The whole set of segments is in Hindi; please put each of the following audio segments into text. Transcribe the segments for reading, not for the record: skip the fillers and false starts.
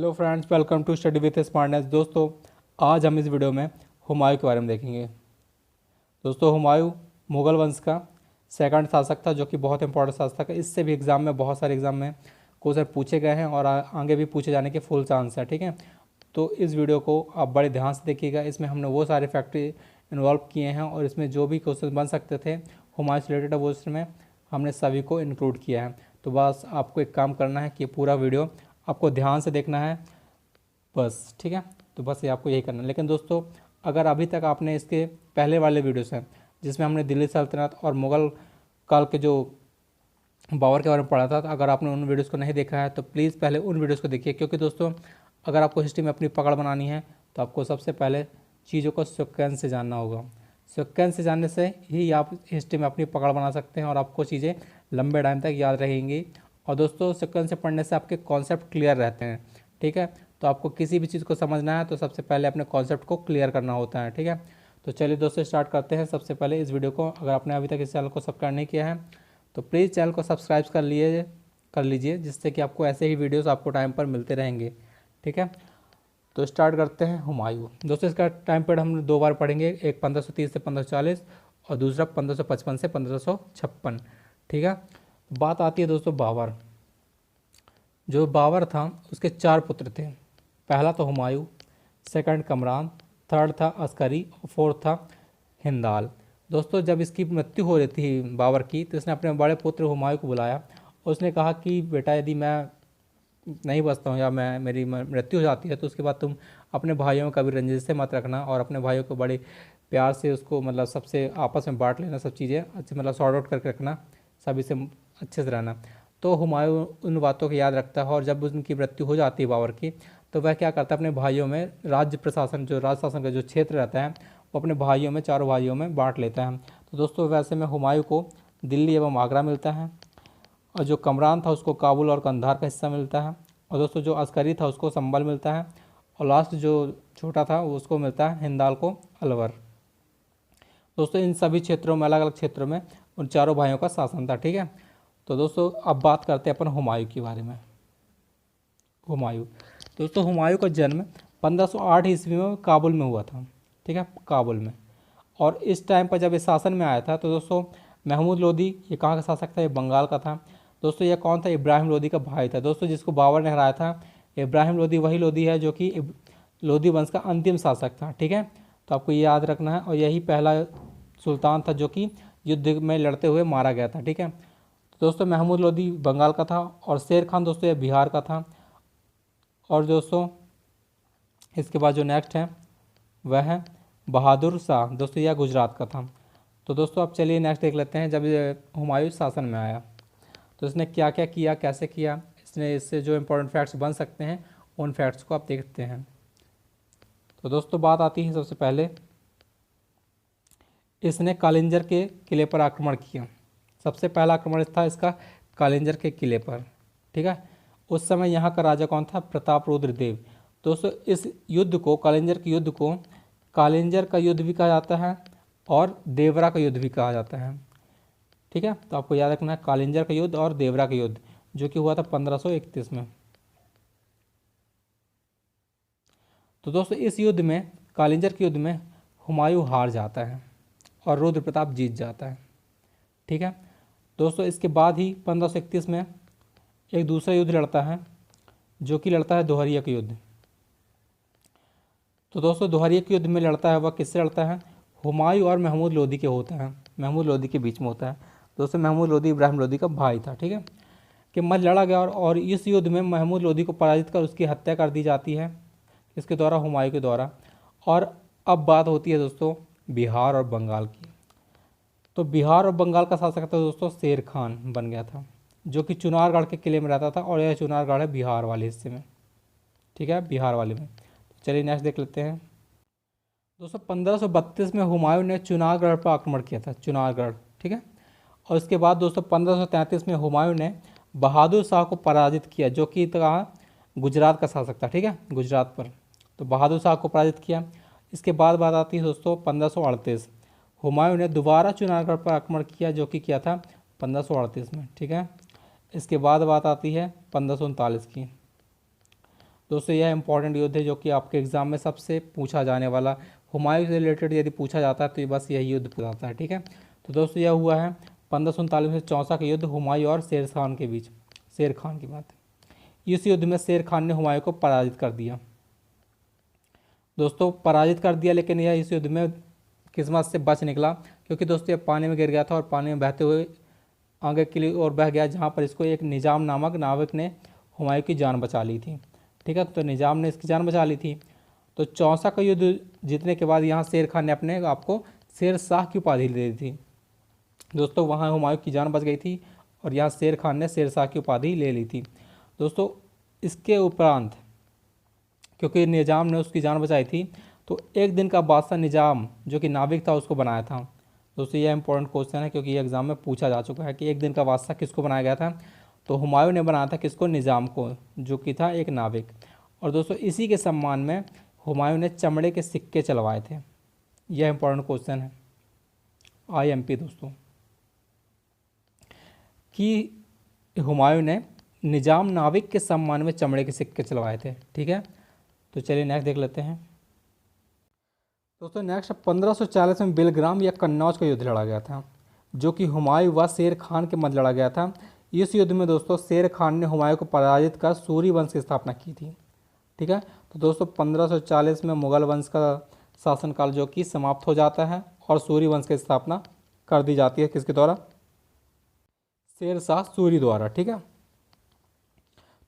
Hello friends, welcome to study with smartness. दोस्तों, आज हम इस वीडियो में हुमायूं के बारे में देखेंगे। दोस्तों, हुमायूं मुग़ल वंश का सेकंड शासक था, जो कि बहुत इंपॉर्टेंट शासक है। इससे भी एग्ज़ाम में बहुत सारे एग्ज़ाम में क्वेश्चन पूछे गए हैं और आगे भी पूछे जाने के फुल चांस है। ठीक है, तो इस वीडियो को आप बड़े ध्यान से देखिएगा। इसमें हमने वो सारे फैक्टर इन्वॉल्व किए हैं और इसमें जो भी क्वेश्चन बन सकते थे हुमायूं से रिलेटेड, वो इसमें हमने सभी को इंक्लूड किया है। तो बस आपको एक काम करना है कि पूरा वीडियो आपको ध्यान से देखना है बस। ठीक है, तो बस ये आपको यही करना है। लेकिन दोस्तों, अगर अभी तक आपने इसके पहले वाले वीडियोस हैं जिसमें हमने दिल्ली सल्तनत और मुग़ल काल के जो बाबर के बारे में पढ़ा था, तो अगर आपने उन वीडियोस को नहीं देखा है तो प्लीज़ पहले उन वीडियोस को देखिए। क्योंकि दोस्तों, अगर आपको हिस्ट्री में अपनी पकड़ बनानी है तो आपको सबसे पहले चीज़ों को सीक्वेंस से जानना होगा। सीक्वेंस से जानने से ही आप हिस्ट्री में अपनी पकड़ बना सकते हैं और आपको चीज़ें लंबे टाइम तक याद रहेंगी। और दोस्तों, सीक्वेंस से पढ़ने से आपके कॉन्सेप्ट क्लियर रहते हैं। ठीक है, तो आपको किसी भी चीज़ को समझना है तो सबसे पहले अपने कॉन्सेप्ट को क्लियर करना होता है। ठीक है, तो चलिए दोस्तों स्टार्ट करते हैं। सबसे पहले इस वीडियो को, अगर आपने अभी तक इस चैनल को सब्सक्राइब नहीं किया है तो प्लीज़ चैनल को सब्सक्राइब कर लीजिए, जिससे कि आपको ऐसे ही वीडियोस आपको टाइम पर मिलते रहेंगे। ठीक है, तो स्टार्ट करते हैं। हुमायूं दोस्तों, इसका टाइम पीरियड हम 2 बार पढ़ेंगे, एक 1530 से 1540 और दूसरा 1555 से 1556। ठीक है, बात आती है दोस्तों बाबर। जो बाबर था उसके 4 पुत्र थे। पहला तो हुमायूं, सेकंड कमरान, थर्ड था अस्करी और फोर्थ था हिंदाल। दोस्तों, जब इसकी मृत्यु हो रही थी बाबर की, तो इसने अपने बड़े पुत्र हुमायूं को बुलाया और उसने कहा कि बेटा, यदि मैं नहीं बचता हूँ या मेरी मृत्यु हो जाती है तो उसके बाद तुम अपने भाइयों में कभी रंजिश से मत रखना और अपने भाइयों को बड़े प्यार से उसको सबसे आपस में बांट लेना, सब चीज़ें अच्छे सॉर्ट आउट करके रखना, सभी से अच्छे से रहना। तो हुमायूं उन बातों को याद रखता है और जब उनकी मृत्यु हो जाती है बाबर की, तो वह क्या करता है, अपने भाइयों में राज्य प्रशासन, जो राज शासन का जो क्षेत्र रहता है, वो अपने भाइयों में, चारों भाइयों में बांट लेता है। तो दोस्तों, वैसे में हुमायूं को दिल्ली एवं आगरा मिलता है और जो कमरान था उसको काबुल और कंधार का हिस्सा मिलता है और दोस्तों जो अस्करी था उसको संभल मिलता है और लास्ट जो छोटा था उसको मिलता है हिंदाल को अलवर। दोस्तों, इन सभी क्षेत्रों में, अलग अलग क्षेत्रों में उन चारों भाइयों का शासन था। ठीक है, तो दोस्तों अब बात करते हैं अपन हुमायूं के बारे में। हुमायूं दोस्तों, हुमायूं का जन्म 1508 ईस्वी में काबुल में हुआ था। ठीक है, काबुल में। और इस टाइम पर जब ये शासन में आया था तो दोस्तों महमूद लोदी, ये कहाँ का शासक था, ये बंगाल का था। दोस्तों, ये कौन था, इब्राहिम लोदी का भाई था। दोस्तों, जिसको बाबर ने हराया था, इब्राहिम लोदी वही लोदी है जो कि लोदी वंश का अंतिम शासक था। ठीक है, तो आपको ये याद रखना है। और यही पहला सुल्तान था जो कि युद्ध में लड़ते हुए मारा गया था। ठीक है, तो दोस्तों महमूद लोदी बंगाल का था और शेर खान दोस्तों ये बिहार का था। और दोस्तों इसके बाद जो नेक्स्ट है वह है बहादुर शाह। दोस्तों यह गुजरात का था। तो दोस्तों अब चलिए नेक्स्ट देख लेते हैं। जब हुमायूं शासन में आया तो इसने क्या क्या किया, कैसे किया, इससे जो इंपॉर्टेंट फैक्ट्स बन सकते हैं उन फैक्ट्स को आप देखते हैं। तो दोस्तों बात आती है सबसे पहले, इसने कालिंजर के किले पर आक्रमण किया। सबसे पहला आक्रमण था इसका कालिंजर के किले पर। ठीक है, उस समय यहाँ का राजा कौन था, प्रताप रुद्र देव। दोस्तों इस युद्ध को, कालिंजर के युद्ध को कालिंजर का युद्ध भी कहा जाता है और देवरा का युद्ध भी कहा जाता है। ठीक है, तो आपको याद रखना है कालिंजर का युद्ध और देवरा का युद्ध, जो कि हुआ था 1531 में। तो दोस्तों इस युद्ध में, कालिंजर के युद्ध में हुमायूं हार जाता है और रुद्र प्रताप जीत जाता है। ठीक है, दोस्तों इसके बाद ही 1531 में एक दूसरा युद्ध लड़ता है, जो कि लड़ता है दोहरिया का युद्ध। तो दोस्तों दोहरिया के युद्ध में लड़ता है, वह किससे लड़ता है, हुमायूं और महमूद लोदी के होता है, महमूद लोदी के बीच में होता है। दोस्तों महमूद लोदी इब्राहिम लोदी का भाई था। ठीक है, कि मध्य लड़ा गया और इस युद्ध में महमूद लोदी को पराजित कर उसकी हत्या कर दी जाती है, इसके द्वारा, हुमायूं के द्वारा। और अब बात होती है दोस्तों बिहार और बंगाल की। तो बिहार और बंगाल का शासक था दोस्तों शेर खान बन गया था, जो कि चुनारगढ़ के किले में रहता था और यह चुनारगढ़ है बिहार वाले हिस्से में। ठीक है, बिहार वाले में। चलिए नेक्स्ट देख लेते हैं। दोस्तों 1532 में हुमायूं ने चुनारगढ़ पर आक्रमण किया था, चुनारगढ़। ठीक है, और इसके बाद दोस्तों 1533 में हुमायूं ने बहादुर शाह को पराजित किया, जो कि था गुजरात का शासक था। ठीक है, गुजरात पर। तो बहादुर शाह को पराजित किया। इसके बाद बात आती है दोस्तों 1538, हुमायूं ने दोबारा चुनारगढ़ पर आक्रमण किया, जो कि किया था 1538 में। ठीक है, इसके बाद बात आती है 1539 की। दोस्तों यह इंपॉर्टेंट युद्ध है जो कि आपके एग्जाम में सबसे पूछा जाने वाला, हुमायूं से रिलेटेड यदि पूछा जाता है तो ये बस यही युद्ध पूछा जाता है। ठीक है, तो दोस्तों यह हुआ है 1539 से 64 का युद्ध हुमायूं और शेर खान के बीच। शेर खान की बात है, इस युद्ध में शेर खान ने हुमायूं को पराजित कर दिया। दोस्तों पराजित कर दिया, लेकिन यह इस युद्ध में किस्मत से बच निकला, क्योंकि दोस्तों ये पानी में गिर गया था और पानी में बहते हुए आगे के लिए और बह गया, जहाँ पर इसको एक निजाम नामक नाविक ने हुमायूं की जान बचा ली थी। ठीक है, तो निजाम ने इसकी जान बचा ली थी। तो 64 का युद्ध जीतने के बाद यहाँ शेर खान ने अपने आप को शेर शाह की उपाधि दे दी थी। दोस्तों वहाँ हुमायूं की जान बच गई थी और यहाँ शेर खान ने शेर शाह की उपाधि ले ली थी। दोस्तों इसके उपरांत क्योंकि निजाम ने उसकी जान बचाई थी, तो एक दिन का बादशाह निजाम जो कि नाविक था उसको बनाया था। दोस्तों यह इंपॉर्टेंट क्वेश्चन है, क्योंकि ये एग्जाम में पूछा जा चुका है कि एक दिन का बादशाह किसको बनाया गया था। तो हुमायूं ने बनाया था किसको, निजाम को, जो कि था एक नाविक। और दोस्तों इसी के सम्मान में हुमायूं ने चमड़े के सिक्के चलवाए थे। यह इंपॉर्टेंट क्वेश्चन है IMP दोस्तों, कि हुमायूं ने निजाम नाविक के सम्मान में चमड़े के सिक्के चलवाए थे। ठीक है, तो चलिए नेक्स्ट देख लेते हैं। दोस्तों नेक्स्ट 1540 में बेलग्राम या कन्नौज का युद्ध लड़ा गया था, जो कि हुमायूं व शेर खान के मध्य लड़ा गया था। इस युद्ध में दोस्तों शेर खान ने हुमायूं को पराजित कर सूरी वंश की स्थापना की थी। ठीक है, तो दोस्तों 1540 में मुगल वंश का शासनकाल जो कि समाप्त हो जाता है और सूरी वंश की स्थापना कर दी जाती है किसके द्वारा, शेर शाह सूरी द्वारा। ठीक है,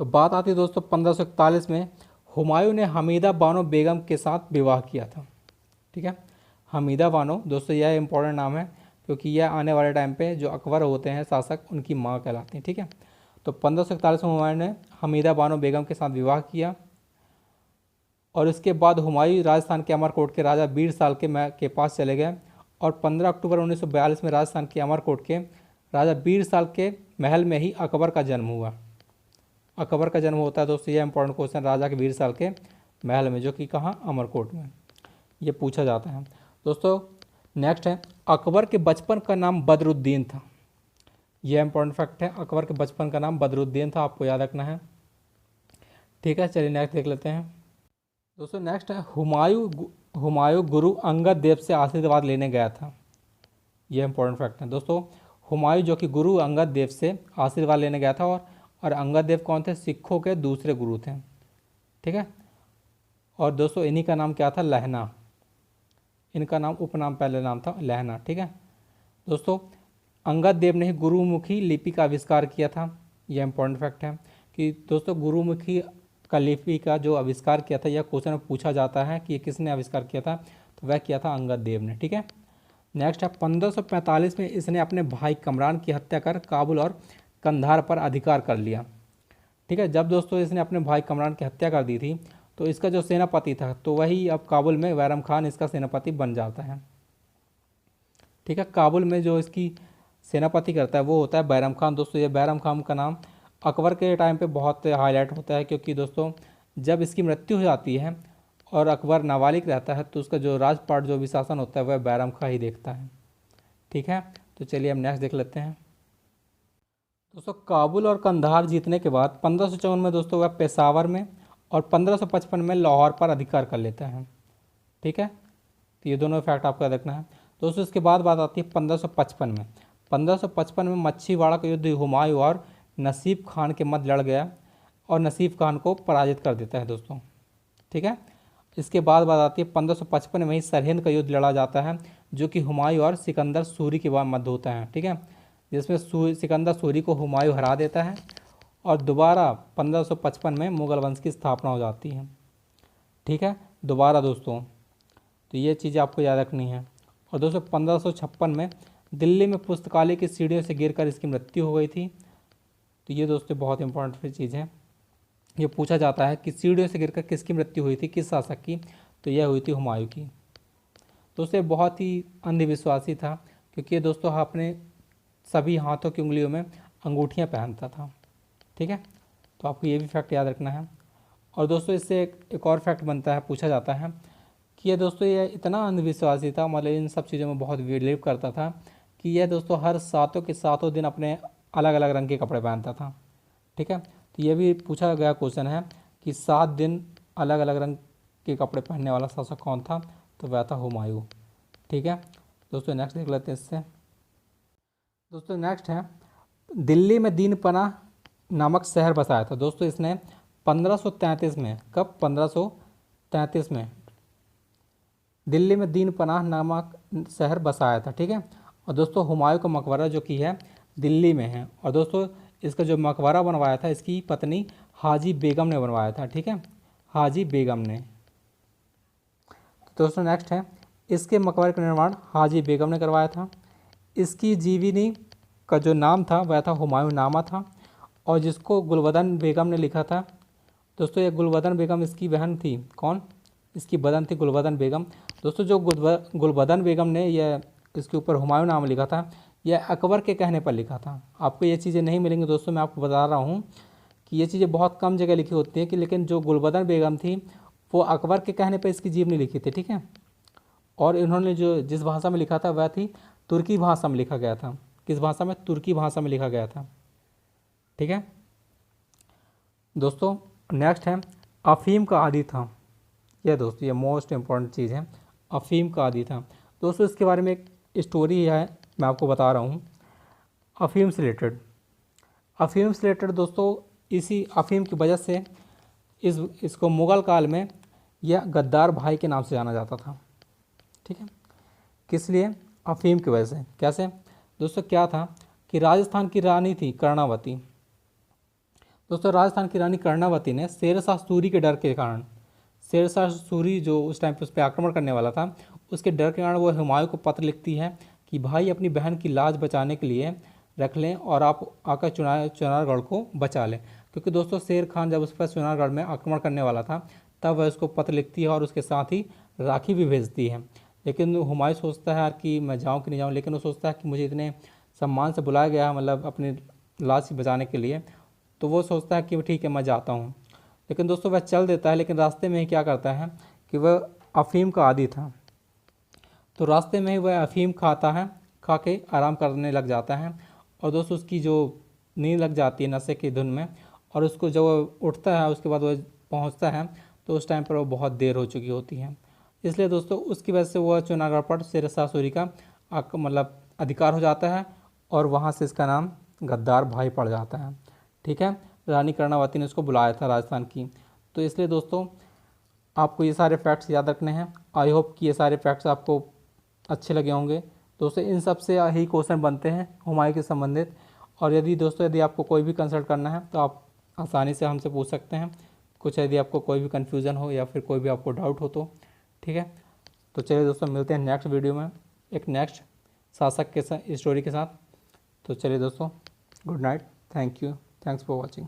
तो बात आती है दोस्तों 1541 में हुमायूं ने हमीदा बानो बेगम के साथ विवाह किया था। ठीक है, हमीदा बानो दोस्तों यह इंपॉर्टेंट नाम है, क्योंकि यह आने वाले टाइम पे जो अकबर होते हैं शासक, उनकी माँ कहलाती हैं। ठीक है, तो 1541 में हुमायूं ने हमीदा बानो बेगम के साथ विवाह किया और इसके बाद हुमायूं राजस्थान के अमरकोट के राजा बीर साल के पास चले गए और 15 अक्टूबर 1942 में राजस्थान के अमरकोट के राजा बीर साल के महल में ही अकबर का जन्म हुआ। अकबर का जन्म होता है दोस्तों, यह इंपॉर्टेंट क्वेश्चन, राजा के बीर साल के महल में, जो कि कहाँ, अमरकोट में, ये पूछा जाता है। दोस्तों नेक्स्ट है अकबर के बचपन का नाम बदरुद्दीन था। यह इंपॉर्टेंट फैक्ट है, अकबर के बचपन का नाम बदरुद्दीन था, आपको याद रखना है। ठीक है, चलिए नेक्स्ट देख लेते हैं। दोस्तों नेक्स्ट है हुमायूं गुरु अंगद देव से आशीर्वाद लेने गया था। यह इंपॉर्टेंट फैक्ट है दोस्तों, हुमायूं जो कि गुरु अंगद देव से आशीर्वाद लेने गया था, और अंगद देव कौन थे, सिखों के दूसरे गुरु थे। ठीक है, और दोस्तों इन्हीं का नाम क्या था, लहना। इनका नाम उपनाम, पहले नाम था लहना। ठीक है दोस्तों, अंगद देव ने ही गुरुमुखी लिपि का आविष्कार किया था। यह इंपॉर्टेंट फैक्ट है कि दोस्तों गुरुमुखी का लिपि का जो आविष्कार किया था, यह क्वेश्चन में पूछा जाता है कि ये किसने आविष्कार किया था, तो वह किया था अंगद देव ने। ठीक है, नेक्स्ट है 1545 में इसने अपने भाई कमरान की हत्या कर काबुल और कंधार पर अधिकार कर लिया। ठीक है, जब दोस्तों इसने अपने भाई कमरान की हत्या कर दी थी, तो इसका जो सेनापति था, तो वही अब काबुल में बैरम खान इसका सेनापति बन जाता है। ठीक है, काबुल में जो इसकी सेनापति करता है वो होता है बैरम खान। दोस्तों ये बैरम खान का नाम अकबर के टाइम पे बहुत हाईलाइट होता है, क्योंकि दोस्तों जब इसकी मृत्यु हो जाती है और अकबर नाबालिग रहता है, तो उसका जो राजपाट जो भी शासन होता है वह बैरम खान ही देखता है। ठीक है, तो चलिए हम नेक्स्ट देख लेते हैं। दोस्तों काबुल और कंधार जीतने के बाद 1554 में दोस्तों वह पेशावर में और 1555 में लाहौर पर अधिकार कर लेता है। ठीक है, तो ये दोनों फैक्ट आपको याद रखना है। दोस्तों इसके बाद बात आती है 1555 में। 1555 में मच्छीवाड़ा का युद्ध हुमायूं और नसीब खान के मध्य लड़ गया और नसीब खान को पराजित कर देता है दोस्तों। ठीक है, इसके बाद बात आती है 1555 में ही सरहिंद का युद्ध लड़ा जाता है, जो कि हुमायूं और सिकंदर सूरी के मध्य होता है। ठीक है, जिसमें सिकंदर सूरी को हुमायूं हरा देता है और दोबारा 1555 में मुगल वंश की स्थापना हो जाती है। ठीक है, दोबारा दोस्तों, तो ये चीज़ें आपको याद रखनी है। और दोस्तों 1556 में दिल्ली में पुस्तकालय की सीढ़ियों से गिरकर इसकी मृत्यु हो गई थी। तो ये दोस्तों बहुत इंपॉर्टेंट चीज़ है, ये पूछा जाता है कि सीढ़ियों से गिरकर किसकी मृत्यु हुई थी, किस शासक की, तो यह हुई थी हुमायूं की। दोस्तों बहुत ही अंधविश्वासी था, क्योंकि ये दोस्तों अपने सभी हाथों की उंगलियों में अंगूठियाँ पहनता था। ठीक है, तो आपको ये भी फैक्ट याद रखना है। और दोस्तों इससे एक और फैक्ट बनता है, पूछा जाता है कि यह दोस्तों ये इतना अंधविश्वासी था, मतलब इन सब चीज़ों में बहुत बिलीव करता था कि यह दोस्तों हर सातों के सातों दिन अपने अलग अलग रंग के कपड़े पहनता था। ठीक है, तो ये भी पूछा गया क्वेश्चन है कि 7 दिन अलग अलग रंग के कपड़े पहनने वाला शासक कौन था, तो वह था हुमायूं। ठीक है दोस्तों, नेक्स्ट देख लेते हैं इससे। दोस्तों नेक्स्ट है, दिल्ली में दीन पनाह नामक शहर बसाया था। दोस्तों इसने 1533 में, कब, 1533 में दिल्ली में दीन पनाह नामक शहर बसाया था। ठीक है, और दोस्तों हुमायूं का मकबरा जो कि है दिल्ली में है, और दोस्तों इसका जो मकबरा बनवाया था इसकी पत्नी हाजी बेगम ने बनवाया था। ठीक है, हाजी बेगम ने। तो दोस्तों नेक्स्ट है, इसके मकबरे का निर्माण हाजी बेगम ने करवाया था। इसकी जीवनी का जो नाम था वह था हुमायूं नामा था, और जिसको गुलबदन बेगम ने लिखा था। दोस्तों ये गुलबदन बेगम इसकी बहन थी, कौन, इसकी बदन थी गुलबदन बेगम। दोस्तों जो गुलबदन बेगम ने यह इसके ऊपर हुमायूं नाम लिखा था, यह अकबर के कहने पर लिखा था। आपको ये चीज़ें नहीं मिलेंगी दोस्तों, मैं आपको बता रहा हूँ कि ये चीज़ें बहुत कम जगह लिखी होती हैं कि, लेकिन जो गुलबदन बेगम थी वो अकबर के कहने पर इसकी जीवनी लिखी थी। ठीक है, और इन्होंने जो जिस भाषा में लिखा था वह थी तुर्की भाषा में लिखा गया था। किस भाषा में, तुर्की भाषा में लिखा गया था। ठीक है दोस्तों, नेक्स्ट है, अफीम का आदी था। यह दोस्तों ये मोस्ट इम्पॉर्टेंट चीज़ है, अफीम का आदी था। दोस्तों इसके बारे में एक स्टोरी है, मैं आपको बता रहा हूँ अफीम से रिलेटेड। अफीम से रिलेटेड दोस्तों, इसी अफीम की वजह से इसको मुग़ल काल में यह गद्दार भाई के नाम से जाना जाता था। ठीक है, किस लिए, अफीम की वजह से। कैसे दोस्तों, क्या था कि राजस्थान की रानी थी कर्णावती। दोस्तों राजस्थान की रानी कर्णावती ने शेरशाह सूरी के डर के कारण, शेरशाह सूरी जो उस टाइम पे उस पर आक्रमण करने वाला था, उसके डर के कारण वो हुमायूं को पत्र लिखती है कि भाई अपनी बहन की लाज बचाने के लिए रख लें और आप आकर चुनारगढ़ को बचा लें। क्योंकि दोस्तों शेर खान जब उस पर चुनारगढ़ में आक्रमण करने वाला था तब वह उसको पत्र लिखती है और उसके साथ ही राखी भी भेजती है। लेकिन हुमायूं सोचता है यार कि मैं जाऊँ कि नहीं जाऊँ, लेकिन वो सोचता है कि मुझे इतने सम्मान से बुलाया गया, मतलब अपनी लाज से बचाने के लिए, तो वो सोचता है कि ठीक है मैं जाता हूँ। लेकिन दोस्तों वह चल देता है, लेकिन रास्ते में ही क्या करता है कि वह अफीम का आदी था, तो रास्ते में ही वह अफीम खाता है, खा के आराम करने लग जाता है, और दोस्तों उसकी जो नींद लग जाती है नशे की धुन में, और उसको जब वह उठता है उसके बाद वह पहुंचता है तो उस टाइम पर वो बहुत देर हो चुकी होती है। इसलिए दोस्तों उसकी वजह से वह चुनारगढ़ पर शेरशाह सूरी का मतलब अधिकार हो जाता है, और वहाँ से इसका नाम गद्दार भाई पड़ जाता है। ठीक है, रानी कर्णावती ने उसको बुलाया था राजस्थान की। तो इसलिए दोस्तों आपको ये सारे फैक्ट्स याद रखने हैं। आई होप कि ये सारे फैक्ट्स आपको अच्छे लगे होंगे। दोस्तों इन सब से ही क्वेश्चन बनते हैं हुमायूं के संबंधित, और यदि आपको कोई भी कंसल्ट करना है तो आप आसानी से हमसे पूछ सकते हैं। कुछ यदि आपको कोई भी कन्फ्यूज़न हो या फिर कोई भी आपको डाउट हो तो ठीक है। तो चलिए दोस्तों मिलते हैं नेक्स्ट वीडियो में एक नेक्स्ट शासक के साथ, स्टोरी के साथ। तो चलिए दोस्तों, good night, thank you, thanks for watching.